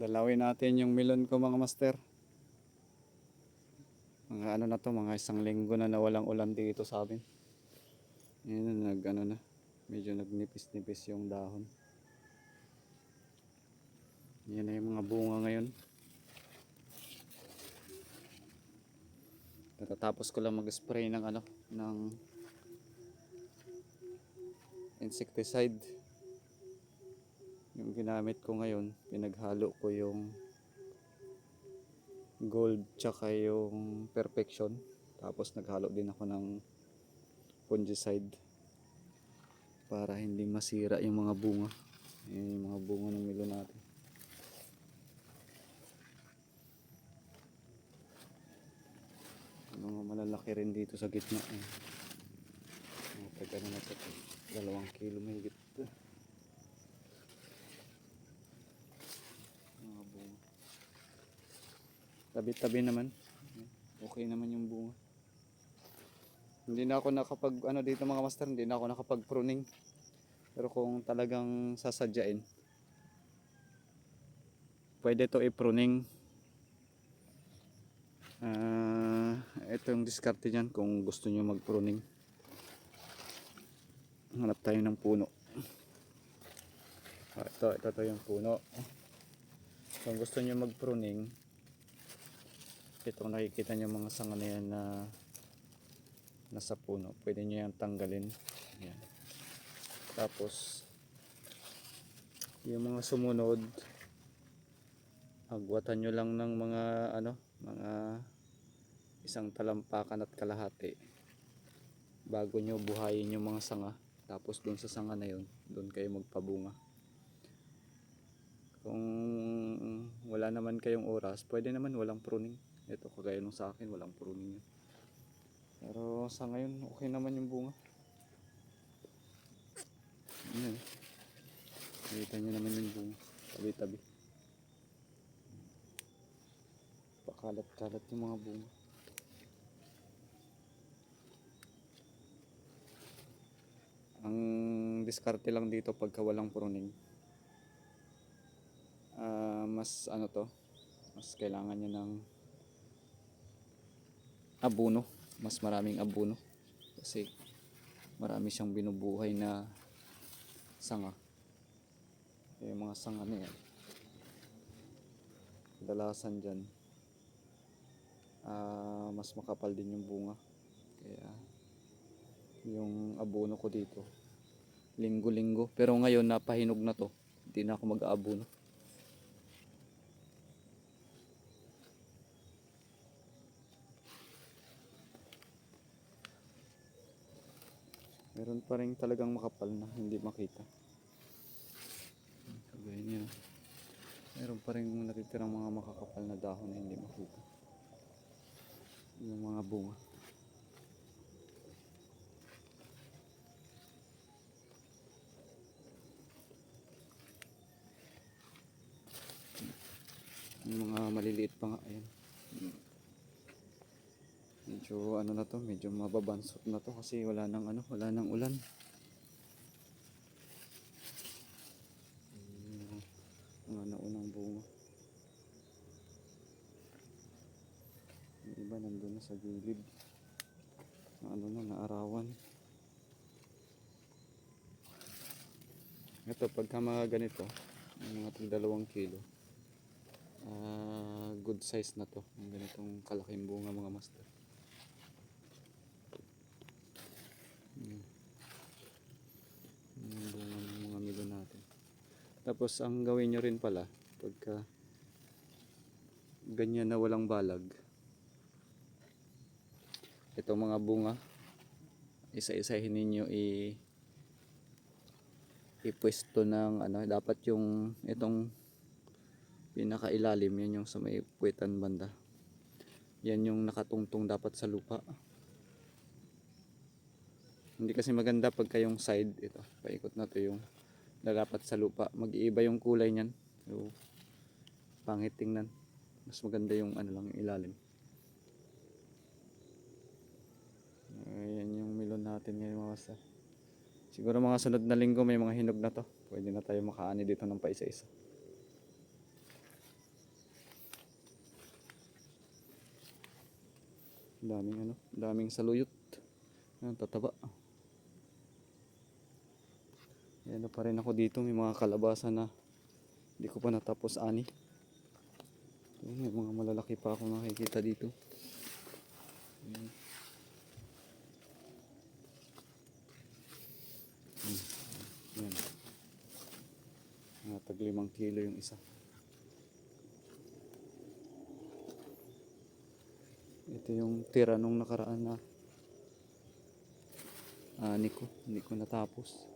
Dalawin natin yung melon ko mga master. Mga ano na to, mga isang linggo na nawalang ulan dito sa amin. Yan, na, medyo nagnipis-nipis yung dahon. Yan na yung mga bunga ngayon. Tapos ko lang mag-spray ng ng insecticide. Yung ginamit ko ngayon, pinaghalo ko yung gold tsaka yung perfection. Tapos naghalo din ako ng fungicide para hindi masira yung mga bunga. Ayan yung mga bunga ng melon natin. Mga malalaki rin dito sa gitna. Taga na sa 2 kilo may higit. Mga bunga. Tabi-tabi naman. Okay naman yung bunga. Hindi na ako nakapag dito mga master, hindi na ako nakapag pruning. Pero kung talagang sasadyain, pwede to i-pruning. Ito yung diskarte niyan kung gusto niyo mag-pruning. Hanap tayo ng puno. Ito yung puno. Kung gusto niyo mag-pruning, itong nakikita niyo mga sanga na yan na nasa puno, pwede niyo yan tanggalin. Yan. Tapos yung mga sumunod, agwatan nyo lang ng mga mga isang talampakan at kalahati bago nyo buhayin yung mga sanga. Tapos dun sa sanga na yun, dun kayo magpabunga. Kung wala naman kayong oras, pwede naman walang pruning. Ito kagaya nung sa akin, walang pruning yun. Pero sa ngayon, okay naman yung bunga. Ayan. Nakita nyo naman yung bunga. Tabi-tabi. Pakalat-kalat yung mga bunga. Ang diskarte lang dito pagka walang pruning, mas mas kailangan nyo ng abono, mas maraming abono kasi marami siyang binubuhay na sanga. Yung mga sanga na yan, kadalasan dyan mas makapal din yung bunga. Kaya yung abono ko dito linggo-linggo, pero ngayon napahinog na to, hindi na ako mag-aabono. Meron pa rin talagang makapal na hindi makita. Kagaya niya, meron pa rin natitirang mga makakapal na dahon na hindi makita yung mga bunga. Yung mga maliliit pa nga, ayan. Medyo na to, medyo mababansot na to kasi wala nang wala nang ulan. Mga naunang bunga. Yung iba nandun na sa gilid. Na naarawan. Ito, pagka mga ganito, mga 2 kilo, good size na to. Yung ganitong kalaking bunga mga master. Yung bunga ng mga melon natin. Tapos ang gawin nyo rin pala, pagka ganyan na walang balag, itong mga bunga, isa-isahin ninyo ipwesto ng dapat yung itong pinakailalim, yan yung sa may puwetan banda, yan yung nakatungtong dapat sa lupa. Hindi kasi maganda pagka yung side, ito paikot na to, yung dapat sa lupa, mag-iiba yung kulay niyan, so pangit tingnan. Mas maganda yung lang yung ilalim. Ayan yung melon natin ngayon mga master. Siguro mga sunod na linggo may mga hinog na to, pwede na tayo makaani dito ng paisa-isa. Daming ano, daming saluyot. Ayan, tataba. Ayan pa rin ako dito, may mga kalabasa na hindi ko pa natapos ani. Ayan, may mga malalaki pa ako nakikita dito. Ayan. Ayan. Tag 5 kilo yung isa. Ito yung tira nung nakaraan na ani ko, hindi ko natapos.